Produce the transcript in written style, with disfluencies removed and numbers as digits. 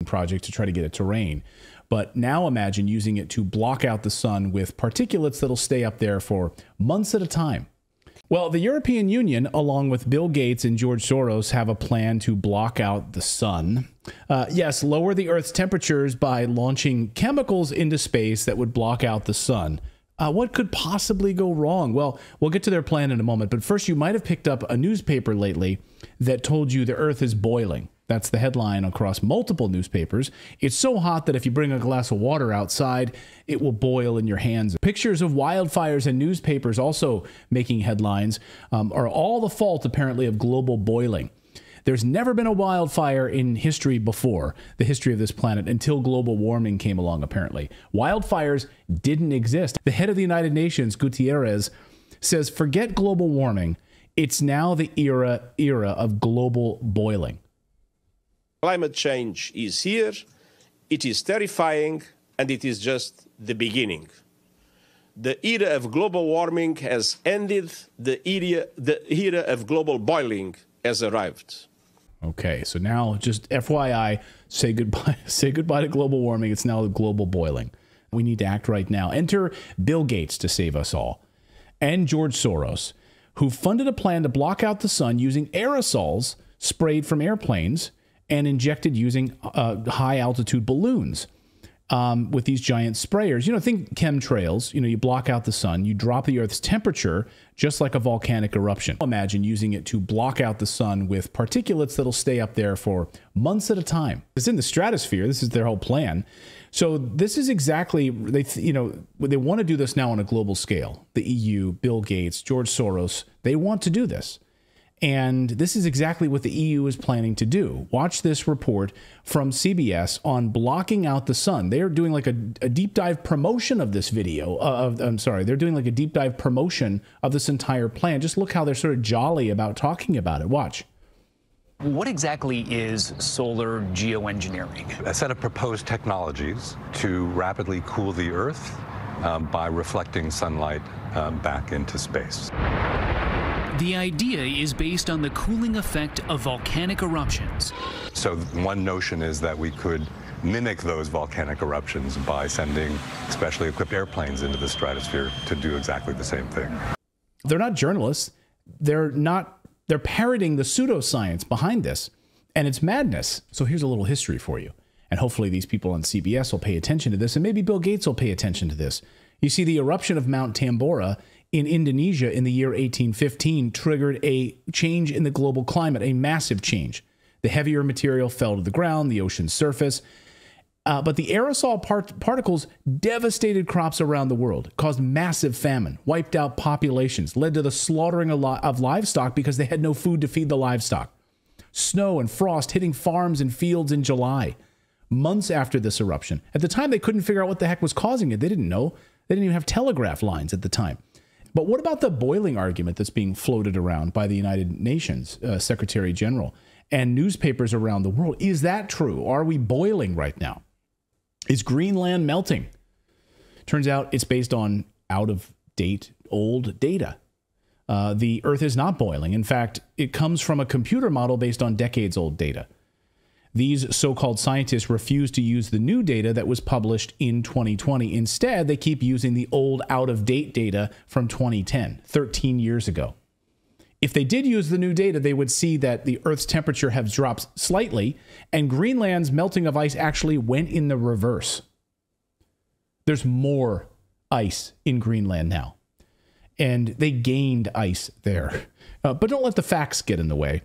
project to try to get it to rain. But now imagine using it to block out the sun with particulates that'll stay up there for months at a time. Well, the European Union, along with Bill Gates and George Soros, have a plan to block out the sun. Yes, lower the Earth's temperatures by launching chemicals into space that would block out the sun. What could possibly go wrong? Well, we'll get to their plan in a moment, but first you might have picked up a newspaper lately that told you the Earth is boiling. That's the headline across multiple newspapers. It's so hot that if you bring a glass of water outside, it will boil in your hands. Pictures of wildfires and newspapers also making headlines are all the fault, apparently, of global boiling. There's never been a wildfire in history before, the history of this planet, until global warming came along, apparently. Wildfires didn't exist. The head of the United Nations, Guterres, says, forget global warming. It's now the era of global boiling. Climate change is here, it is terrifying, and it is just the beginning. The era of global warming has ended, the era of global boiling has arrived. Okay, so now just FYI, say goodbye to global warming. It's now global boiling. We need to act right now. Enter Bill Gates to save us all, and George Soros, who funded a plan to block out the sun using aerosols sprayed from airplanes and injected using high-altitude balloons with these giant sprayers. You know, think chemtrails. You know, you block out the sun, you drop the Earth's temperature, just like a volcanic eruption. Imagine using it to block out the sun with particulates that'll stay up there for months at a time. It's in the stratosphere. This is their whole plan. So this is exactly, they want to do this now on a global scale. The EU, Bill Gates, George Soros, they want to do this. And this is exactly what the EU is planning to do. Watch this report from CBS on blocking out the sun. They're doing like a deep dive promotion of this video. They're doing like a deep dive promotion of this entire plan. Just look how they're sort of jolly about talking about it. Watch. What exactly is solar geoengineering? A set of proposed technologies to rapidly cool the Earth by reflecting sunlight back into space. The idea is based on the cooling effect of volcanic eruptions. So one notion is that we could mimic those volcanic eruptions by sending specially equipped airplanes into the stratosphere to do exactly the same thing. They're not journalists. They're parroting the pseudoscience behind this, and it's madness. So here's a little history for you. And hopefully these people on CBS will pay attention to this, and maybe Bill Gates will pay attention to this. You see, the eruption of Mount Tambora in Indonesia in the year 1815 triggered a change in the global climate, a massive change. The heavier material fell to the ground, the ocean's surface. But the aerosol particles devastated crops around the world, caused massive famine, wiped out populations, led to the slaughtering of livestock because they had no food to feed the livestock. Snow and frost hitting farms and fields in July, months after this eruption. At the time, they couldn't figure out what the heck was causing it. They didn't know. They didn't even have telegraph lines at the time. But what about the boiling argument that's being floated around by the United Nations Secretary General and newspapers around the world? Is that true? Are we boiling right now? Is Greenland melting? Turns out it's based on out-of-date, old data. The Earth is not boiling. In fact, it comes from a computer model based on decades-old data. These so-called scientists refuse to use the new data that was published in 2020. Instead, they keep using the old, out-of-date data from 2010, 13 years ago. If they did use the new data, they would see that the Earth's temperature has dropped slightly, and Greenland's melting of ice actually went in the reverse. There's more ice in Greenland now, and they gained ice there. But don't let the facts get in the way.